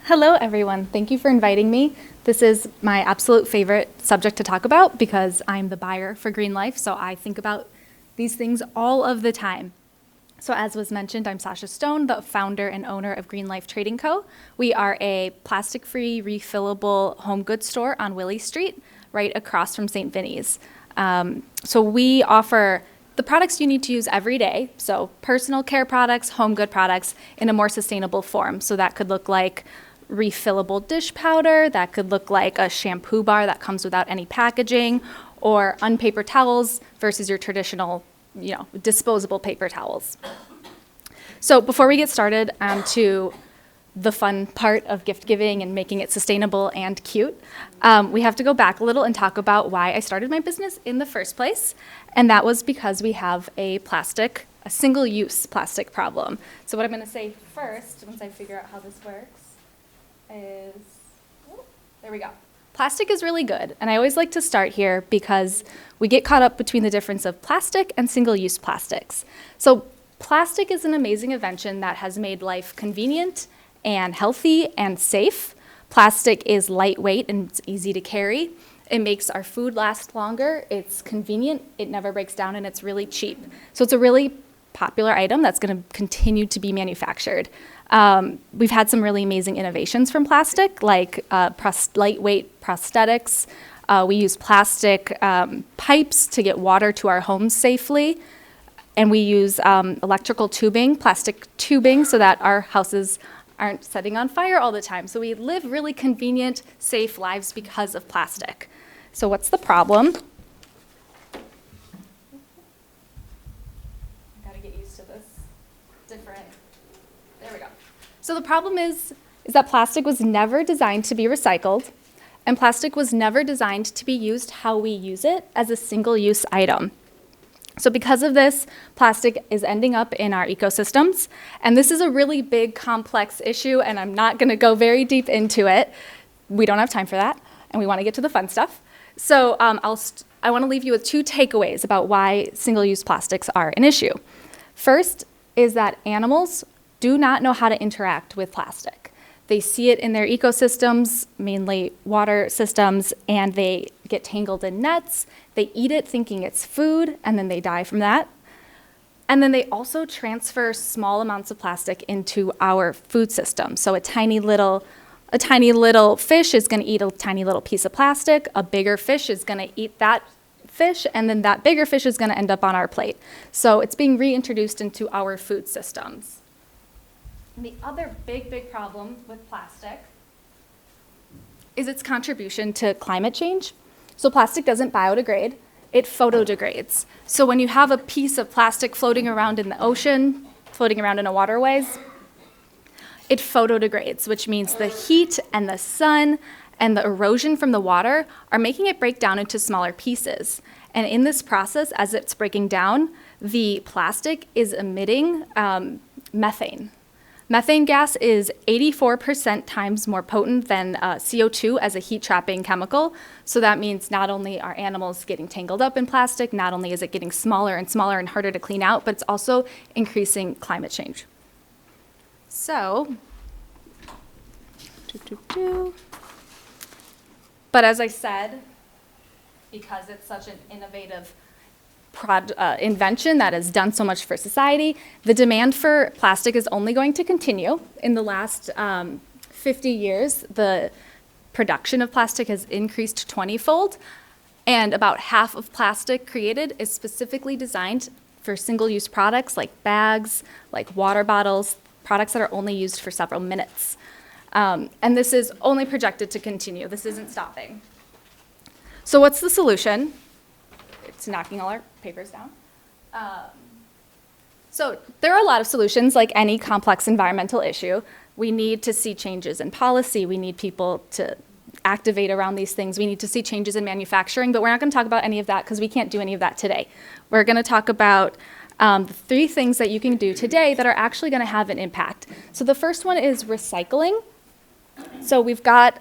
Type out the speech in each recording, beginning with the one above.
Hello, everyone. Thank you for inviting me. This is my absolute favorite subject to talk about because I'm the buyer for Green Life, so I think about these things all of the time. So as was mentioned, I'm Sasha Stone, the founder and owner of Green Life Trading Co. We are a plastic-free, refillable home goods store on Willie Street, right across from St. Vinny's. So we offer the products you need to use every day, so personal care products, home good products, in a more sustainable form. So that could look like refillable dish powder, that could look like a shampoo bar that comes without any packaging, or unpaper towels versus your traditional, disposable paper towels. So before we get started to the fun part of gift giving and making it sustainable and cute, we have to go back a little and talk about why I started my business in the first place. And that was because we have a single-use plastic problem. So what I'm going to say first, once I figure out how this works, there we go. Plastic is really good, and I always like to start here because we get caught up between the difference of plastic and single-use plastics. So plastic is an amazing invention that has made life convenient and healthy and safe. Plastic is lightweight and it's easy to carry. It makes our food last longer. It's convenient, it never breaks down, and it's really cheap. So it's a really popular item that's going to continue to be manufactured. We've had some really amazing innovations from plastic, like lightweight prosthetics. We use plastic pipes to get water to our homes safely. And we use electrical tubing, plastic tubing, so that our houses aren't setting on fire all the time. So we live really convenient, safe lives because of plastic. So what's the problem? There we go. So the problem is that plastic was never designed to be recycled, and plastic was never designed to be used how we use it as a single-use item. So because of this, plastic is ending up in our ecosystems, and this is a really big, complex issue, and I'm not going to go very deep into it. We don't have time for that, and we want to get to the fun stuff. So I want to leave you with two takeaways about why single-use plastics are an issue. First is that animals do not know how to interact with plastic. They see it in their ecosystems, mainly water systems, and they get tangled in nets. They eat it thinking it's food, and then they die from that. And then they also transfer small amounts of plastic into our food system. So a tiny little fish is going to eat a tiny little piece of plastic. A bigger fish is going to eat that fish, and then that bigger fish is going to end up on our plate. So it's being reintroduced into our food systems. And the other big problem with plastic is its contribution to climate change. So plastic doesn't biodegrade, it photodegrades. So when you have a piece of plastic floating around in the ocean, floating around in a waterways, it photodegrades, which means the heat and the sun and the erosion from the water are making it break down into smaller pieces. And in this process, as it's breaking down, the plastic is emitting methane. Methane gas is 84% times more potent than CO2 as a heat-trapping chemical. So that means not only are animals getting tangled up in plastic, not only is it getting smaller and smaller and harder to clean out, but it's also increasing climate change. So, but as I said, because it's such an innovative invention that has done so much for society, the demand for plastic is only going to continue. In the last 50 years, the production of plastic has increased 20-fold, and about half of plastic created is specifically designed for single-use products like bags, like water bottles, products that are only used for several minutes. And this is only projected to continue. This isn't stopping. So what's the solution? It's knocking all our papers down. So there are a lot of solutions, like any complex environmental issue. We need to see changes in policy. We need people to activate around these things. We need to see changes in manufacturing, but we're not going to talk about any of that because we can't do any of that today. We're going to talk about the 3 things that you can do today that are actually going to have an impact. So the first one is recycling. So we've got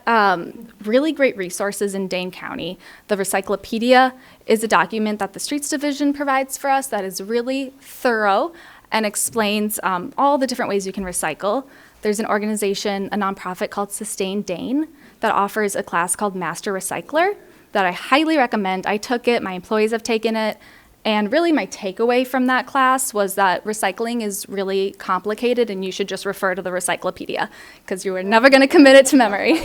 really great resources in Dane County. The Recyclopedia is a document that the Streets Division provides for us that is really thorough and explains all the different ways you can recycle. there's an organization, a nonprofit called Sustain Dane that offers a class called Master Recycler that I highly recommend. I took it, my employees have taken it, and really my takeaway from that class was that recycling is really complicated and you should just refer to the Recyclopedia because you are never going to commit it to memory.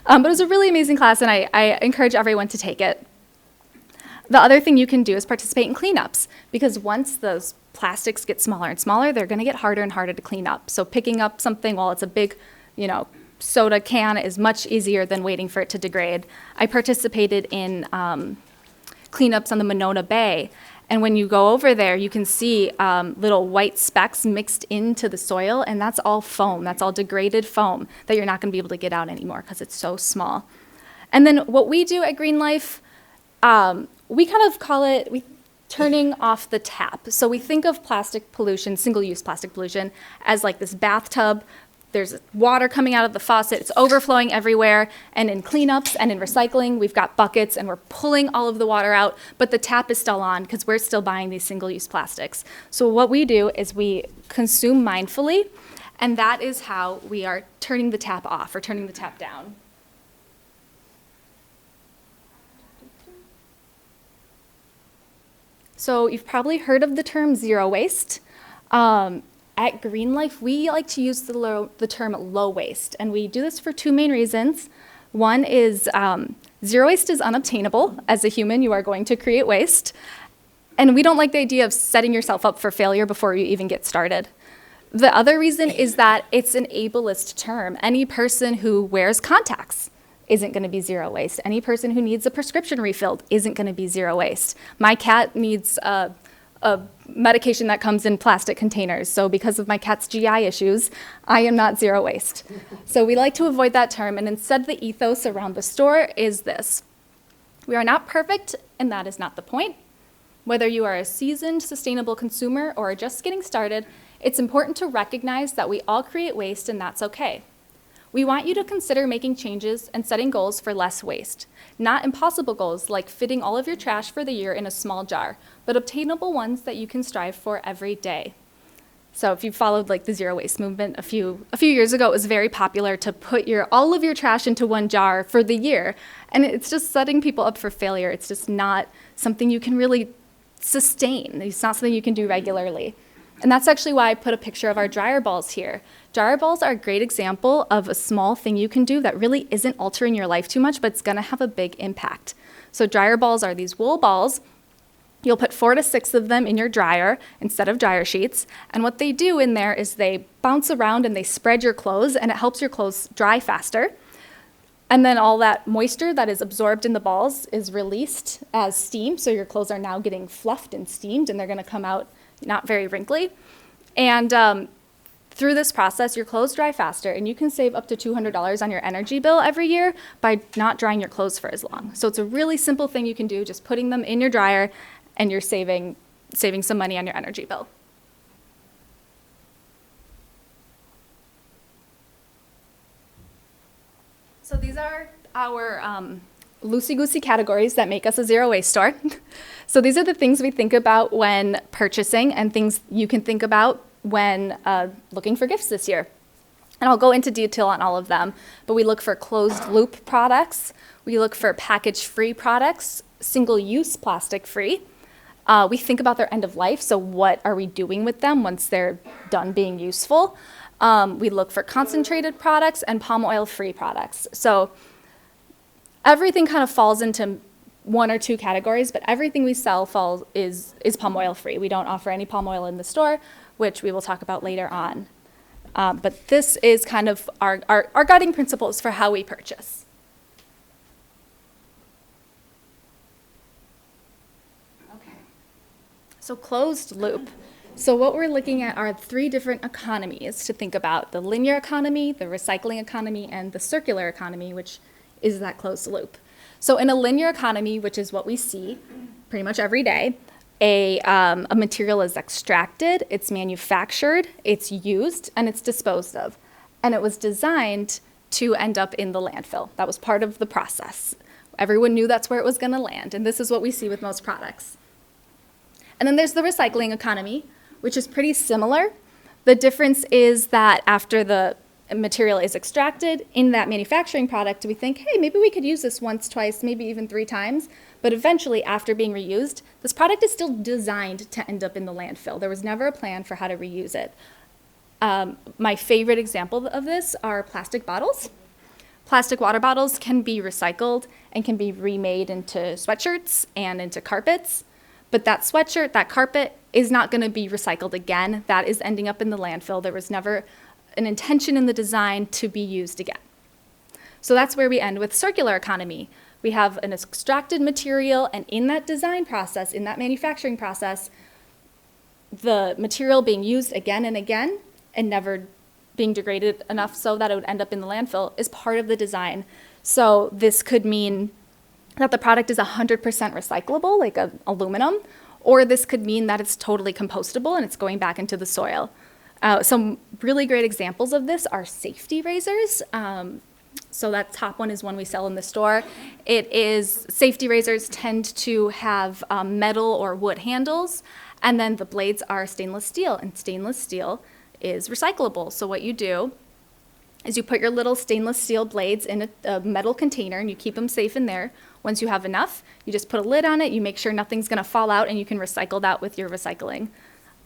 But it was a really amazing class and I encourage everyone to take it. The other thing you can do is participate in cleanups because once those plastics get smaller and smaller, they're going to get harder and harder to clean up. So picking up something while it's a big, soda can is much easier than waiting for it to degrade. I participated in cleanups on the Monona Bay. And when you go over there, you can see little white specks mixed into the soil, and that's all foam. That's all degraded foam that you're not going to be able to get out anymore because it's so small. And then what we do at Green Life, we kind of call it turning off the tap. So we think of plastic pollution, single-use plastic pollution, as like this bathtub. There's water coming out of the faucet, it's overflowing everywhere, and in cleanups and in recycling, we've got buckets and we're pulling all of the water out, but the tap is still on because we're still buying these single-use plastics. So what we do is we consume mindfully, and that is how we are turning the tap off or turning the tap down. So you've probably heard of the term zero waste. At Green Life, we like to use the term low waste, and we do this for two main reasons. One is zero waste is unobtainable. As a human, you are going to create waste, and we don't like the idea of setting yourself up for failure before you even get started. The other reason is that it's an ableist term. Any person who wears contacts isn't going to be zero waste. Any person who needs a prescription refilled isn't going to be zero waste. My cat needs a medication that comes in plastic containers. So because of my cat's GI issues, I am not zero waste. So we like to avoid that term, and instead the ethos around the store is this. We are not perfect, and that is not the point. Whether you are a seasoned, sustainable consumer or are just getting started, it's important to recognize that we all create waste, and that's okay. We want you to consider making changes and setting goals for less waste. Not impossible goals like fitting all of your trash for the year in a small jar, but obtainable ones that you can strive for every day. So if you followed like the zero waste movement a few years ago, it was very popular to put all of your trash into one jar for the year. And it's just setting people up for failure. It's just not something you can really sustain. It's not something you can do regularly. And that's actually why I put a picture of our dryer balls here. Dryer balls are a great example of a small thing you can do that really isn't altering your life too much, but it's going to have a big impact. So dryer balls are these wool balls. You'll put 4 to 6 of them in your dryer instead of dryer sheets. And what they do in there is they bounce around and they spread your clothes, and it helps your clothes dry faster. And then all that moisture that is absorbed in the balls is released as steam. So your clothes are now getting fluffed and steamed, and they're going to come out not very wrinkly. And through this process, your clothes dry faster, and you can save up to $200 on your energy bill every year by not drying your clothes for as long. So it's a really simple thing you can do, just putting them in your dryer, and you're saving some money on your energy bill. So these are our loosey-goosey categories that make us a zero waste store. So these are the things we think about when purchasing and things you can think about when looking for gifts this year. And I'll go into detail on all of them, but we look for closed loop products, we look for package-free products, single-use plastic-free. We think about their end of life, so what are we doing with them once they're done being useful? We look for concentrated products and palm oil-free products. So everything kind of falls into one or two categories, but everything we sell is palm oil-free. We don't offer any palm oil in the store, which we will talk about later on. But this is kind of our guiding principles for how we purchase. Okay. So closed loop. So what we're looking at are 3 different economies to think about: the linear economy, the recycling economy, and the circular economy, which is that closed loop. So in a linear economy, which is what we see pretty much every day, a material is extracted, it's manufactured, it's used, and it's disposed of. And it was designed to end up in the landfill. That was part of the process. Everyone knew that's where it was going to land, and this is what we see with most products. And then there's the recycling economy, which is pretty similar, The difference is that after the material is extracted in that manufacturing product, we think, hey, maybe we could use this once, twice, maybe even 3 times. But eventually, after being reused, this product is still designed to end up in the landfill. There was never a plan for how to reuse it. My favorite example of this are plastic bottles. Plastic water bottles can be recycled and can be remade into sweatshirts and into carpets. But that sweatshirt, that carpet, is not going to be recycled again. That is ending up in the landfill. There was never an intention in the design to be used again. So that's where we end with circular economy. We have an extracted material, and in that design process, in that manufacturing process, the material being used again and again and never being degraded enough so that it would end up in the landfill is part of the design. So this could mean that the product is 100% recyclable, like aluminum, or this could mean that it's totally compostable and it's going back into the soil. Some really great examples of this are safety razors. So that top one is one we sell in the store. Safety razors tend to have metal or wood handles, and then the blades are stainless steel, and stainless steel is recyclable. So what you do is you put your little stainless steel blades in a metal container and you keep them safe in there. Once you have enough, you just put a lid on it, you make sure nothing's gonna fall out, and you can recycle that with your recycling.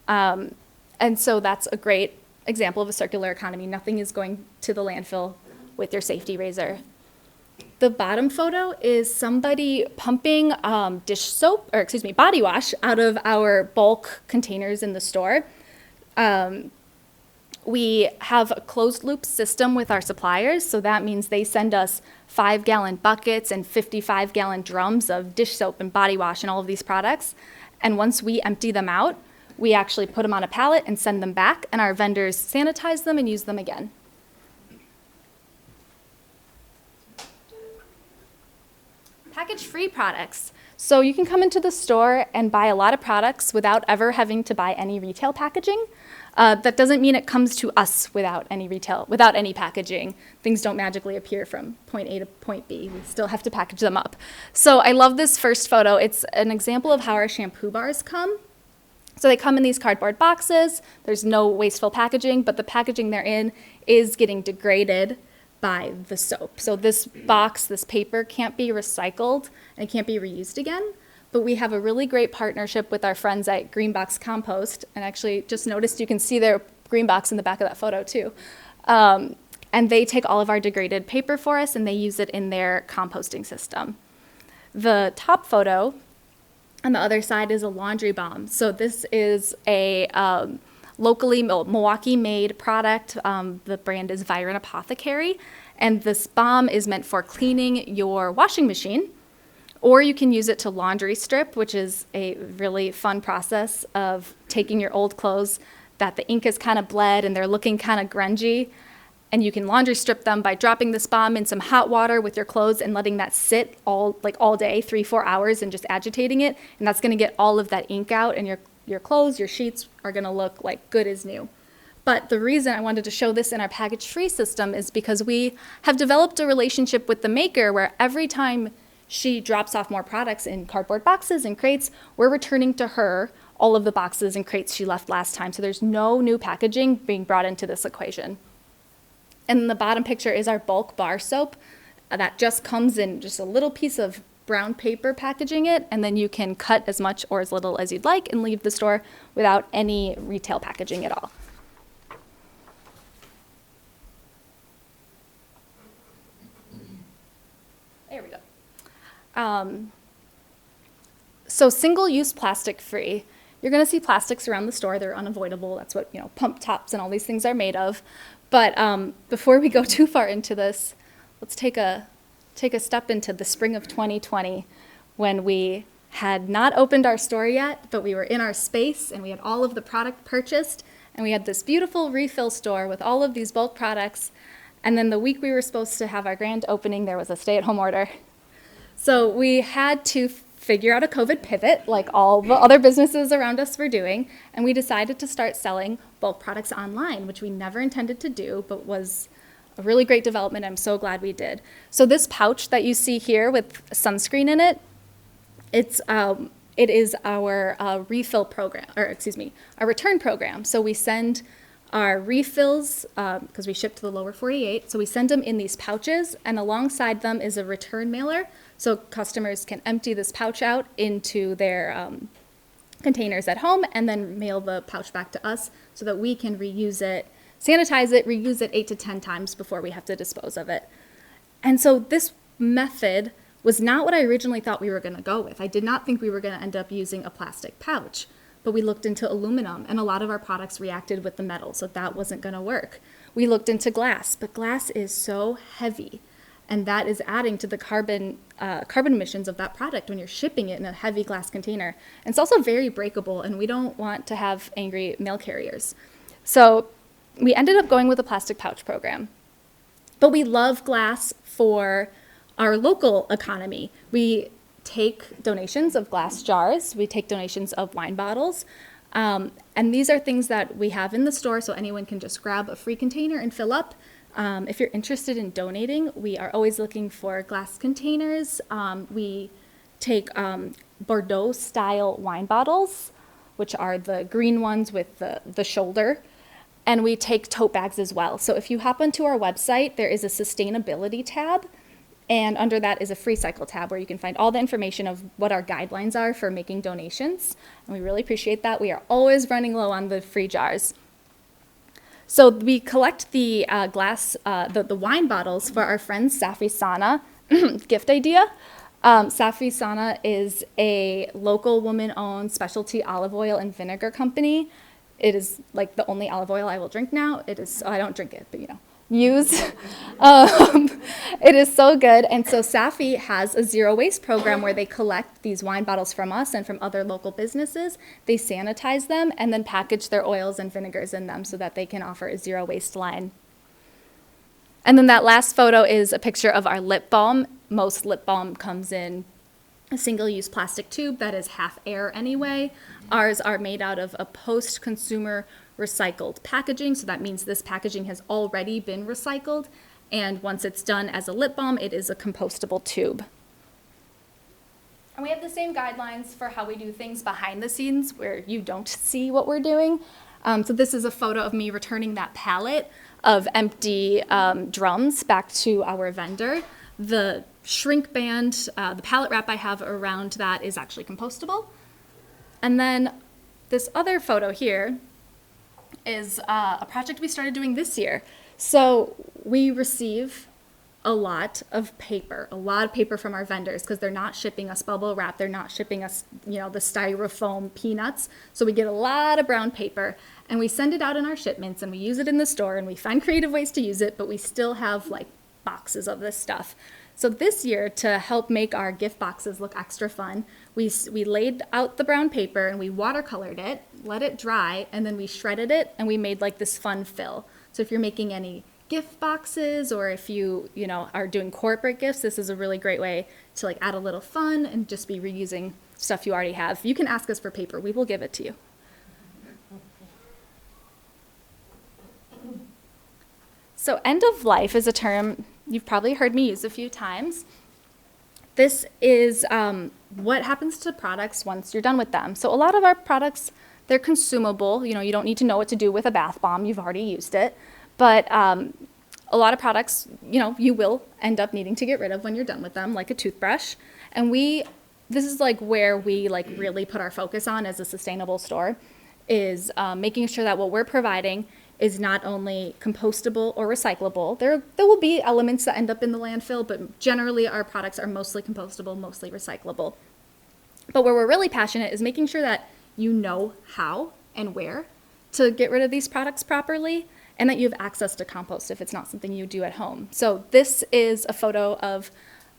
And so that's a great example of a circular economy. Nothing is going to the landfill with your safety razor. The bottom photo is somebody pumping body wash out of our bulk containers in the store. We have a closed loop system with our suppliers, so that means they send us 5-gallon buckets and 55-gallon drums of dish soap and body wash and all of these products. And once we empty them out, we actually put them on a pallet and send them back, and our vendors sanitize them and use them again. Package-free products. So you can come into the store and buy a lot of products without ever having to buy any retail packaging. That doesn't mean it comes to us without any packaging. Things don't magically appear from point A to point B. We still have to package them up. So I love this first photo. It's an example of how our shampoo bars come. So they come in these cardboard boxes. There's no wasteful packaging, but the packaging they're in is getting degraded by the soap. So this box, this paper, can't be recycled and can't be reused again. But we have a really great partnership with our friends at Greenbox Compost. And actually just noticed you can see their green box in the back of that photo too. And they take all of our degraded paper for us and they use it in their composting system. The top photo on the other side is a laundry balm. So this is a locally Milwaukee-made product. The brand is Viren Apothecary. And this balm is meant for cleaning your washing machine. Or you can use it to laundry strip, which is a really fun process of taking your old clothes that the ink is kind of bled and they're looking kind of grungy. And you can laundry strip them by dropping this balm in some hot water with your clothes and letting that sit all day, 3-4 hours, and just agitating it. And that's going to get all of that ink out, and your clothes, your sheets are going to look like good as new. But the reason I wanted to show this in our package-free system is because we have developed a relationship with the maker where every time she drops off more products in cardboard boxes and crates, we're returning to her all of the boxes and crates she left last time. So there's no new packaging being brought into this equation. And the bottom picture is our bulk bar soap that just comes in just a little piece of brown paper packaging it, and then you can cut as much or as little as you'd like and leave the store without any retail packaging at all. There we go. So single-use plastic free. You're going to see plastics around the store. They're unavoidable. That's what pump tops and all these things are made of. But before we go too far into this, let's take a step into the spring of 2020 when we had not opened our store yet, but we were in our space and we had all of the product purchased, and we had this beautiful refill store with all of these bulk products. And then the week we were supposed to have our grand opening, there was a stay-at-home order. So we had to figure out a COVID pivot like all the other businesses around us were doing, and we decided to start selling bulk products online, which we never intended to do, but was a really great development. I'm so glad we did. So this pouch that you see here with sunscreen in it, it is our refill program, or excuse me, our return program. So we send Our refills, because we ship to the lower 48, so we send them in these pouches, and alongside them is a return mailer, so customers can empty this pouch out into their containers at home and then mail the pouch back to us so that we can reuse it, sanitize it, reuse it 8 to 10 times before we have to dispose of it. And so this method was not what I originally thought we were going to go with. I did not think we were going to end up using a plastic pouch, but we looked into aluminum, and a lot of our products reacted with the metal, so that wasn't going to work. We looked into glass, but glass is so heavy, and that is adding to the carbon emissions of that product when you're shipping it in a heavy glass container. And it's also very breakable, and we don't want to have angry mail carriers. So we ended up going with a plastic pouch program. But we love glass for our local economy. We take donations of glass jars, we take donations of wine bottles, and these are things that we have in the store, so anyone can just grab a free container and fill up. If you're interested in donating, we are always looking for glass containers. We take Bordeaux-style wine bottles, which are the green ones with the shoulder, and we take tote bags as well. So if you hop onto our website, there is a sustainability tab, and under that is a free cycle tab where you can find all the information of what our guidelines are for making donations. And we really appreciate that. We are always running low on the free jars. So we collect the the wine bottles for our friend Safi Sana gift idea. Safi Sana is a local woman-owned specialty olive oil and vinegar company. It is like the only olive oil I will drink now. It is, I don't drink it, but use. It is so good. And so Safi has a zero waste program where they collect these wine bottles from us and from other local businesses. They sanitize them and then package their oils and vinegars in them so that they can offer a zero waste line. And then that last photo is a picture of our lip balm. Most lip balm comes in a single-use plastic tube that is half air anyway. Ours are made out of a post-consumer recycled packaging, so that means this packaging has already been recycled, and once it's done as a lip balm, it is a compostable tube. And we have the same guidelines for how we do things behind the scenes where you don't see what we're doing. So this is a photo of me returning that pallet of empty drums back to our vendor. The shrink band, the pallet wrap I have around that is actually compostable. And then this other photo here is a project we started doing this year. So we receive a lot of paper from our vendors because they're not shipping us bubble wrap, they're not shipping us, the styrofoam peanuts. So we get a lot of brown paper and we send it out in our shipments and we use it in the store and we find creative ways to use it, but we still have like boxes of this stuff. So this year, to help make our gift boxes look extra fun, we laid out the brown paper and we watercolored it, let it dry, and then we shredded it and we made like this fun fill. So if you're making any gift boxes or if you are doing corporate gifts, this is a really great way to like add a little fun and just be reusing stuff you already have. You can ask us for paper, we will give it to you. So end of life is a term you've probably heard me use a few times. This is what happens to products once you're done with them. So a lot of our products, they're consumable. You don't need to know what to do with a bath bomb. You've already used it. But a lot of products, you will end up needing to get rid of when you're done with them, like a toothbrush. And this is like where we like really put our focus on as a sustainable store, is making sure that what we're providing is not only compostable or recyclable. There will be elements that end up in the landfill, but generally our products are mostly compostable, mostly recyclable. But where we're really passionate is making sure that you know how and where to get rid of these products properly, and that you have access to compost if it's not something you do at home. So this is a photo of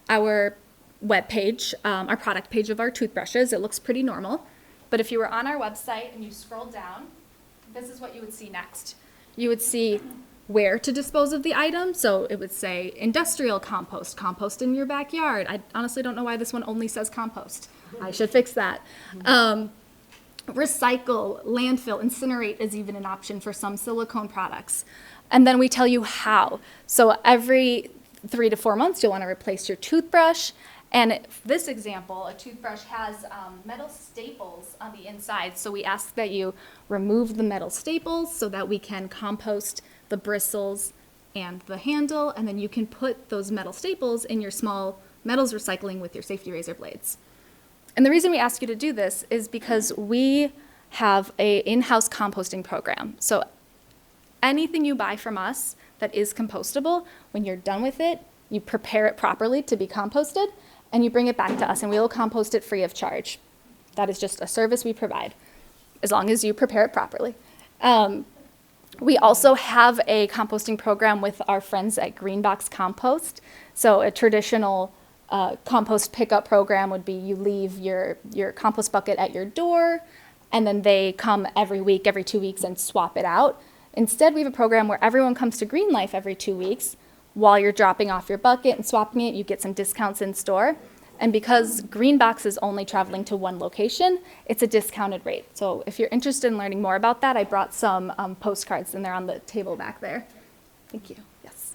our web page, our product page of our toothbrushes. It looks pretty normal, but if you were on our website and you scroll down, this is what you would see next. You would see where to dispose of the item. So it would say industrial compost, compost in your backyard. I honestly don't know why this one only says compost. I should fix that. Recycle, landfill, incinerate is even an option for some silicone products. And then we tell you how. So every 3 to 4 months, you'll want to replace your toothbrush. And this example, a toothbrush has metal staples on the inside. So we ask that you remove the metal staples so that we can compost the bristles and the handle, and then you can put those metal staples in your small metals recycling with your safety razor blades. And the reason we ask you to do this is because we have a in-house composting program. So anything you buy from us that is compostable, when you're done with it, you prepare it properly to be composted, and you bring it back to us, and we will compost it free of charge. That is just a service we provide, as long as you prepare it properly. We also have a composting program with our friends at Greenbox Compost. So a traditional compost pickup program would be you leave your compost bucket at your door, and then they come every week, every 2 weeks, and swap it out. Instead, we have a program where everyone comes to Green Life every 2 weeks. While you're dropping off your bucket and swapping it, you get some discounts in store. And because Greenbox is only traveling to one location, it's a discounted rate. So if you're interested in learning more about that, I brought some postcards, and they're on the table back there. Thank you. Yes.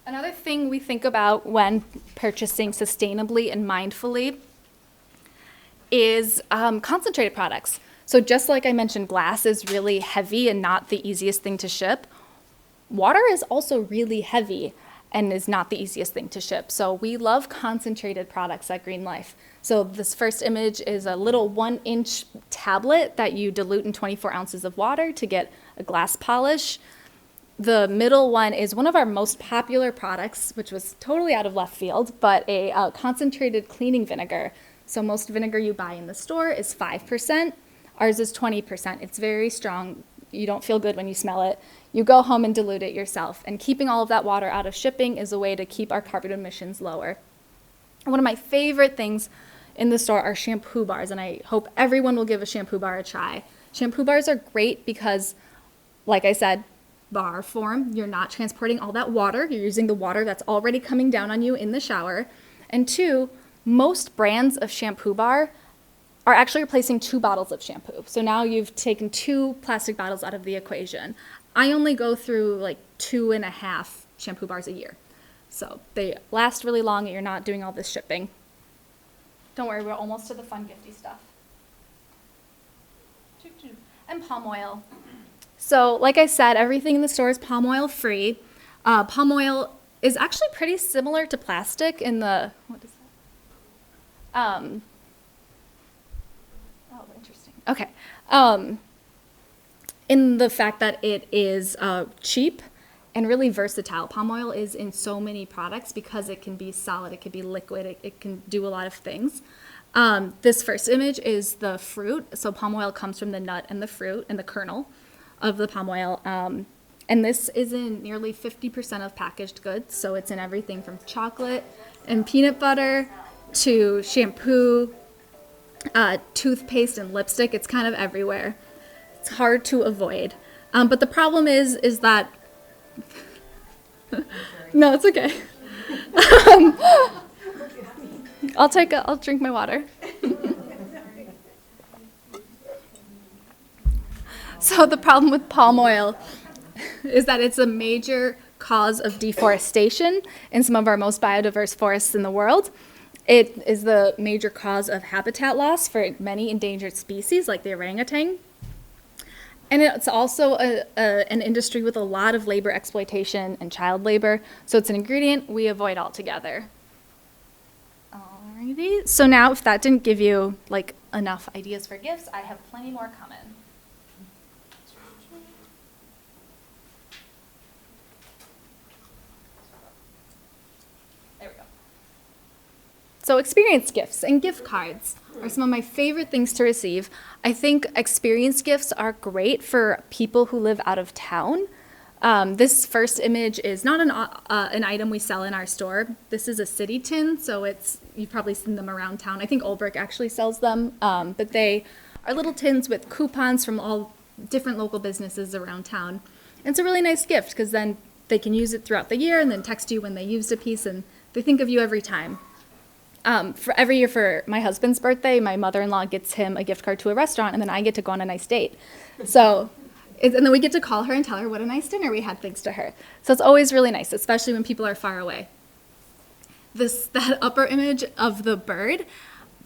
Another thing we think about when purchasing sustainably and mindfully is concentrated products. So just like I mentioned, glass is really heavy and not the easiest thing to ship. Water is also really heavy and is not the easiest thing to ship. So we love concentrated products at Green Life. So this first image is a little 1-inch tablet that you dilute in 24 ounces of water to get a glass polish. The middle one is one of our most popular products, which was totally out of left field, but a concentrated cleaning vinegar. So most vinegar you buy in the store is 5%. Ours is 20%. It's very strong. You don't feel good when you smell it. You go home and dilute it yourself. And keeping all of that water out of shipping is a way to keep our carbon emissions lower. One of my favorite things in the store are shampoo bars, and I hope everyone will give a shampoo bar a try. Shampoo bars are great because, like I said, bar form, you're not transporting all that water. You're using the water that's already coming down on you in the shower. And 2, most brands of shampoo bar are actually replacing 2 bottles of shampoo. So now you've taken 2 plastic bottles out of the equation. I only go through like 2.5 shampoo bars a year. So they last really long and you're not doing all this shipping. Don't worry, we're almost to the fun gifty stuff. And palm oil. So like I said, everything in the store is palm oil free. Palm oil is actually pretty similar to plastic in the, what is that? Oh, interesting. Okay. In the fact that it is cheap and really versatile. Palm oil is in so many products because it can be solid, it can be liquid, it can do a lot of things. This first image is the fruit. So palm oil comes from the nut and the fruit and the kernel of the palm oil. And this is in nearly 50% of packaged goods. So it's in everything from chocolate and peanut butter to shampoo, toothpaste and lipstick. It's kind of everywhere. It's hard to avoid. But the problem is that, no, it's okay. I'll drink my water. So the problem with palm oil is that it's a major cause of deforestation in some of our most biodiverse forests in the world. It is the major cause of habitat loss for many endangered species like the orangutan. And it's also an industry with a lot of labor exploitation and child labor. So it's an ingredient we avoid altogether. Alrighty, so now if that didn't give you like enough ideas for gifts, I have plenty more coming. There we go. So experience gifts and gift cards are some of my favorite things to receive. I think experience gifts are great for people who live out of town. This first image is not an item we sell in our store. This is a city tin, so you've probably seen them around town. I think Olbrich actually sells them, but they are little tins with coupons from all different local businesses around town. And it's a really nice gift because then they can use it throughout the year and then text you when they used a piece, and they think of you every time. For every year for my husband's birthday, my mother-in-law gets him a gift card to a restaurant, and then I get to go on a nice date. So And then we get to call her and tell her what a nice dinner we had thanks to her. So it's always really nice, especially when people are far away. That upper image of the bird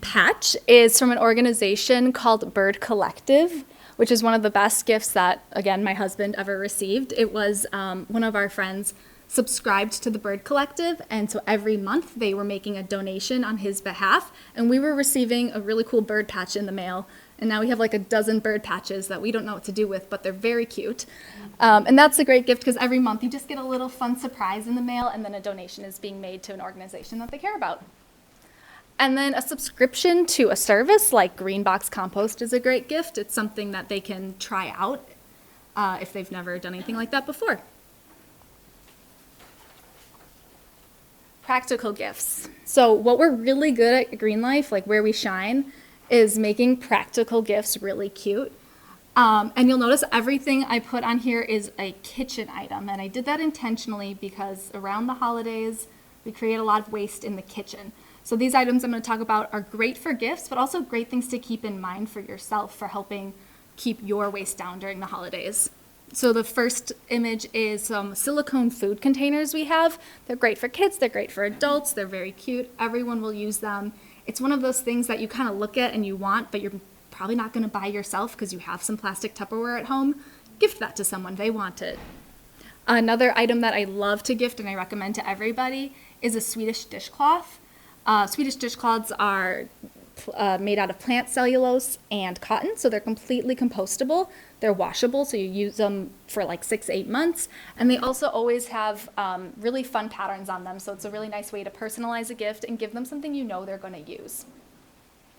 patch is from an organization called Bird Collective, which is one of the best gifts that, again, my husband ever received. It was one of our friends subscribed to the Bird Collective, and so every month they were making a donation on his behalf, and we were receiving a really cool bird patch in the mail. And now we have like a dozen bird patches that we don't know what to do with, but they're very cute. And that's a great gift because every month you just get a little fun surprise in the mail, and then a donation is being made to an organization that they care about. And then a subscription to a service like Greenbox Compost is a great gift. It's something that they can try out if they've never done anything like that before. Practical gifts. So what we're really good at Green Life, like where we shine, is making practical gifts really cute. And you'll notice everything I put on here is a kitchen item. And I did that intentionally because around the holidays, we create a lot of waste in the kitchen. So these items I'm going to talk about are great for gifts, but also great things to keep in mind for yourself for helping keep your waste down during the holidays. So the first image is some silicone food containers we have. They're great for kids, they're great for adults, they're very cute. Everyone will use them. It's one of those things that you kind of look at and you want, but you're probably not going to buy yourself because you have some plastic Tupperware at home. Gift that to someone, they want it. Another item that I love to gift and I recommend to everybody is a Swedish dishcloth. Swedish dishcloths are made out of plant cellulose and cotton, so they're completely compostable. They're washable, so you use them for like 6-8 months. And they also always have really fun patterns on them, so it's a really nice way to personalize a gift and give them something you know they're going to use.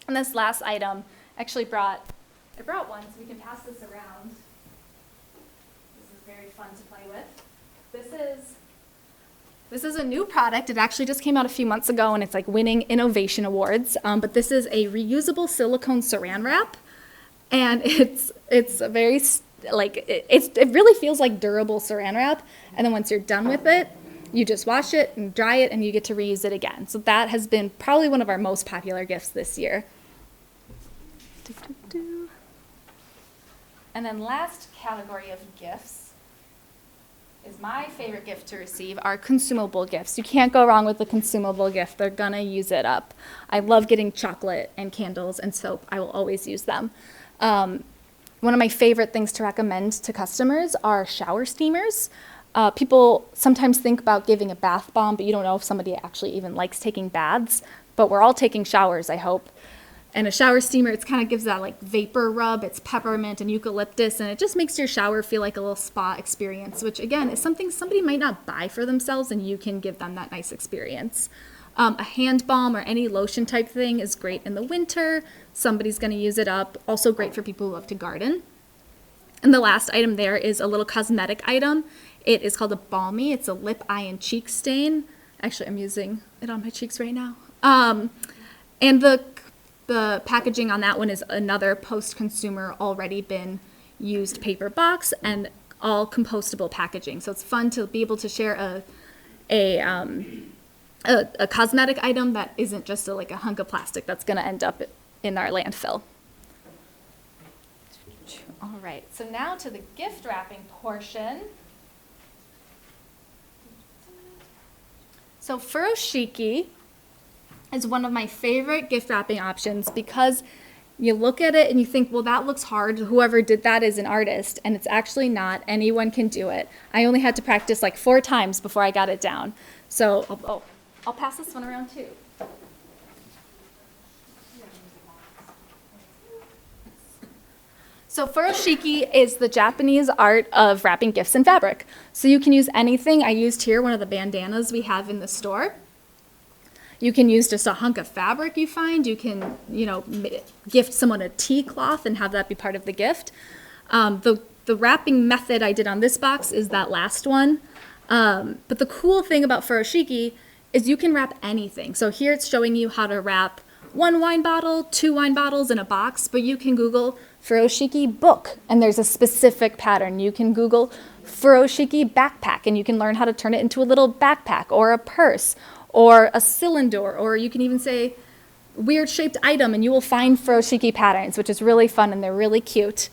And this last item, I brought one, so we can pass this around. This is very fun to play with. This is a new product. It actually just came out a few months ago, and it's like winning innovation awards. But this is a reusable silicone saran wrap, and it's very it really feels like durable saran wrap. And then once you're done with it, you just wash it and dry it, and you get to reuse it again. So that has been probably one of our most popular gifts this year. And then last category of gifts is my favorite gift to receive are consumable gifts. You can't go wrong with a consumable gift. They're gonna use it up. I love getting chocolate and candles and soap. I will always use them. One of my favorite things to recommend to customers are shower steamers. People sometimes think about giving a bath bomb, but you don't know if somebody actually even likes taking baths. But we're all taking showers, I hope. And a shower steamer, it kind of gives that like vapor rub. It's peppermint and eucalyptus, and it just makes your shower feel like a little spa experience, which again is something somebody might not buy for themselves, and you can give them that nice experience. A hand balm or any lotion type thing is great in the winter. Somebody's going to use it up. Also great for people who love to garden. And the last item there is a little cosmetic item. It is called a Balmy. It's a lip, eye, and cheek stain. Actually, I'm using it on my cheeks right now. And the packaging on that one is another post-consumer, already been used paper box and all compostable packaging. So it's fun to be able to share a cosmetic item that isn't just like a hunk of plastic that's going to end up in our landfill. All right, so now to the gift wrapping portion. So Furoshiki is one of my favorite gift wrapping options because you look at it and you think, well, that looks hard. Whoever did that is an artist, and it's actually not. Anyone can do it. I only had to practice like 4 times before I got it down. So I'll pass this one around too. So furoshiki is the Japanese art of wrapping gifts in fabric. So you can use anything. I used here one of the bandanas we have in the store. You can use just a hunk of fabric you find. You can, gift someone a tea cloth and have that be part of the gift. The wrapping method I did on this box is that last one. But the cool thing about furoshiki is you can wrap anything. So here it's showing you how to wrap 1 wine bottle, 2 wine bottles in a box, but you can Google furoshiki book, and there's a specific pattern. You can Google furoshiki backpack, and you can learn how to turn it into a little backpack or a purse or a cylinder, or you can even say weird shaped item, and you will find furoshiki patterns, which is really fun, and they're really cute.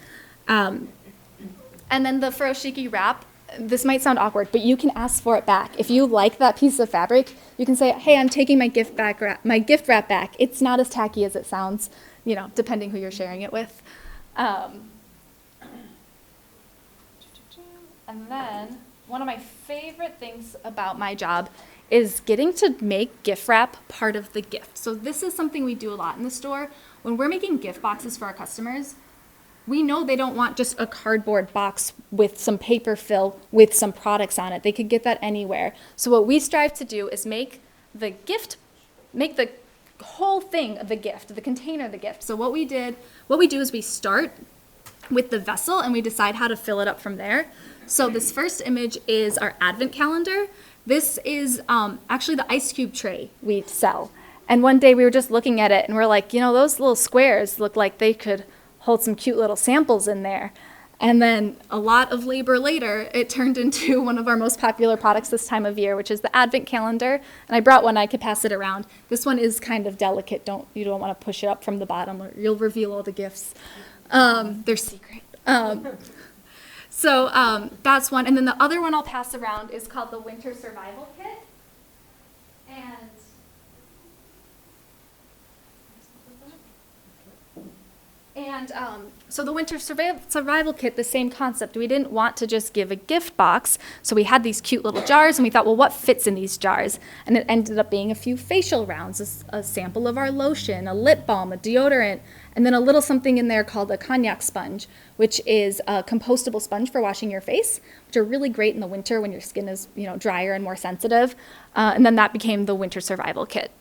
And then the furoshiki wrap, this might sound awkward, but you can ask for it back. If you like that piece of fabric, you can say, hey, I'm taking my gift wrap back. It's not as tacky as it sounds, depending who you're sharing it with. And then one of my favorite things about my job is getting to make gift wrap part of the gift. So this is something we do a lot in the store. When we're making gift boxes for our customers, we know they don't want just a cardboard box with some paper fill with some products on it. They could get that anywhere. So what we strive to do is make the whole thing of the gift, the container of the gift. So what we do is we start with the vessel and we decide how to fill it up from there. So this first image is our advent calendar. This is actually the ice cube tray we sell. And one day we were just looking at it and we're like, those little squares look like they could hold some cute little samples in there. And then a lot of labor later, it turned into one of our most popular products this time of year, which is the advent calendar. And I brought one, I could pass it around. This one is kind of delicate. You don't want to push it up from the bottom or you'll reveal all the gifts. They're secret. So that's one. And then the other one I'll pass around is called the Winter Survival Kit. And so the Winter Survival Kit, the same concept. We didn't want to just give a gift box, so we had these cute little jars, and we thought, well, what fits in these jars? And it ended up being a few facial rounds, a sample of our lotion, a lip balm, a deodorant, and then a little something in there called a cognac sponge, which is a compostable sponge for washing your face, which are really great in the winter when your skin is drier and more sensitive. And then that became the Winter Survival Kit.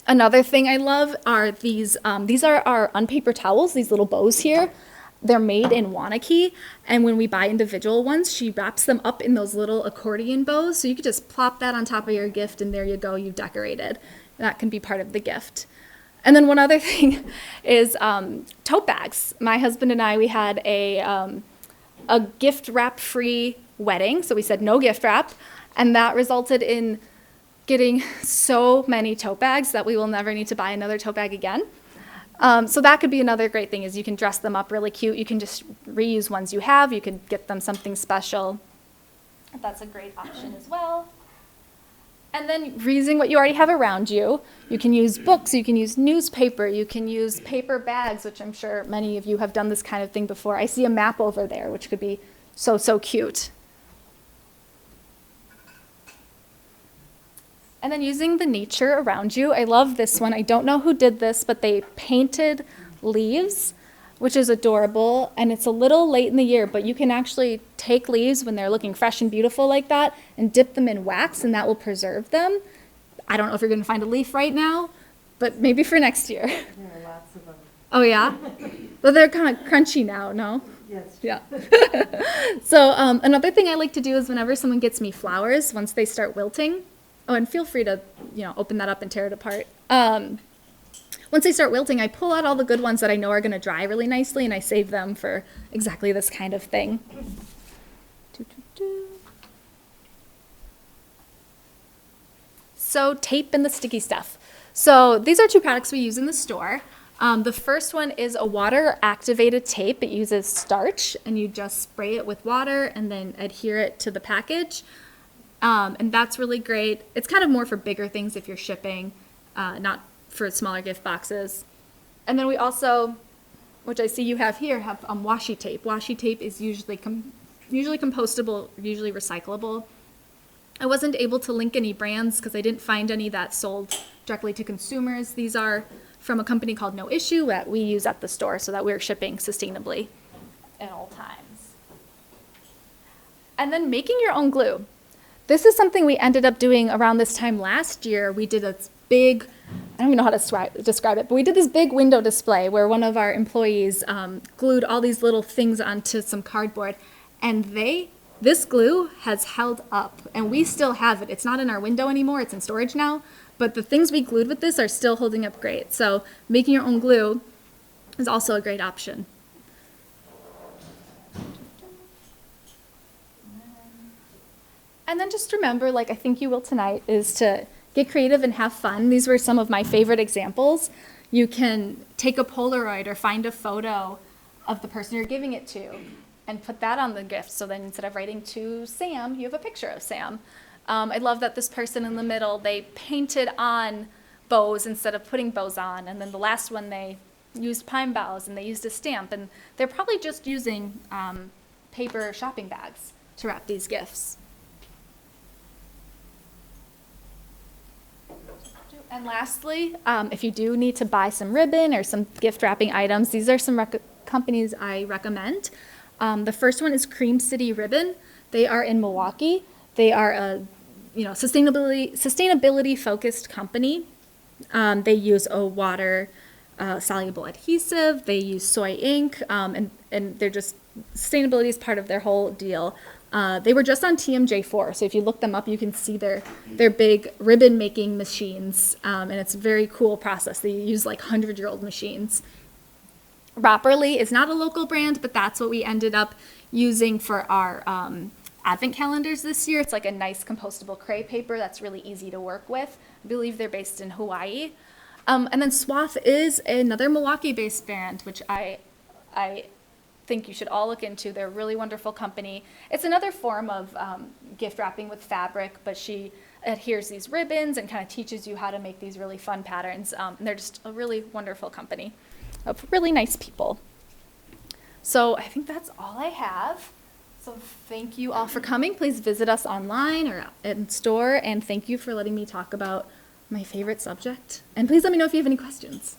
Another thing I love are these are our unpaper towels, these little bows here. They're made in Wanakee, and when we buy individual ones, she wraps them up in those little accordion bows, so you could just plop that on top of your gift, and there you go, you've decorated. That can be part of the gift. And then one other thing is tote bags. My husband and I, we had a gift wrap-free wedding, so we said no gift wrap, and that resulted in getting so many tote bags that we will never need to buy another tote bag again. So that could be another great thing is you can dress them up really cute. You can just reuse ones you have. You could get them something special. That's a great option as well. And then reusing what you already have around you. You can use books, you can use newspaper, you can use paper bags, which I'm sure many of you have done this kind of thing before. I see a map over there, which could be so, so cute. And then using the nature around you. I love this one. I don't know who did this, but they painted leaves, which is adorable. And it's a little late in the year, but you can actually take leaves when they're looking fresh and beautiful like that and dip them in wax, and that will preserve them. I don't know if you're going to find a leaf right now, but maybe for next year. There are lots of them. Oh, yeah? But they're kind of crunchy now, no? Yes. Yeah. So another thing I like to do is whenever someone gets me flowers, once they start wilting, oh, and feel free to, open that up and tear it apart. Once they start wilting, I pull out all the good ones that I know are going to dry really nicely, and I save them for exactly this kind of thing. So tape and the sticky stuff. So these are two products we use in the store. The first one is a water-activated tape. It uses starch, and you just spray it with water and then adhere it to the package. And that's really great. It's kind of more for bigger things if you're shipping, not for smaller gift boxes. And then we also, which I see you have here, have washi tape. Washi tape is usually compostable, usually recyclable. I wasn't able to link any brands because I didn't find any that sold directly to consumers. These are from a company called No Issue that we use at the store so that we're shipping sustainably at all times. And then making your own glue. This is something we ended up doing around this time last year. We did a big, I don't even know how to describe it, but we did this big window display where one of our employees glued all these little things onto some cardboard, and this glue has held up, and we still have it. It's not in our window anymore, it's in storage now, but the things we glued with this are still holding up great. So making your own glue is also a great option. And then just remember, like I think you will tonight, is to get creative and have fun. These were some of my favorite examples. You can take a Polaroid or find a photo of the person you're giving it to and put that on the gift. So then instead of writing to Sam, you have a picture of Sam. I love that this person in the middle, they painted on bows instead of putting bows on. And then the last one, they used pine boughs and they used a stamp. And they're probably just using paper shopping bags to wrap these gifts. And lastly, if you do need to buy some ribbon or some gift wrapping items, these are some companies I recommend. The first one is Cream City Ribbon. They are in Milwaukee. They are a sustainability focused company. They use a water soluble adhesive. They use soy ink, and they're just sustainability is part of their whole deal. They were just on TMJ4, so if you look them up, you can see their big ribbon making machines, and it's a very cool process. They use like 100-year-old machines. Rapperly is not a local brand, but that's what we ended up using for our advent calendars this year. It's like a nice compostable crepe paper that's really easy to work with. I believe they're based in Hawaii. And then Swath is another Milwaukee-based brand, which I think you should all look into. They're a really wonderful company. It's another form of gift wrapping with fabric, but she adheres these ribbons and kind of teaches you how to make these really fun patterns. And they're just a really wonderful company of really nice people. So I think that's all I have. So thank you all for coming. Please visit us online or in store, and thank you for letting me talk about my favorite subject. And please let me know if you have any questions.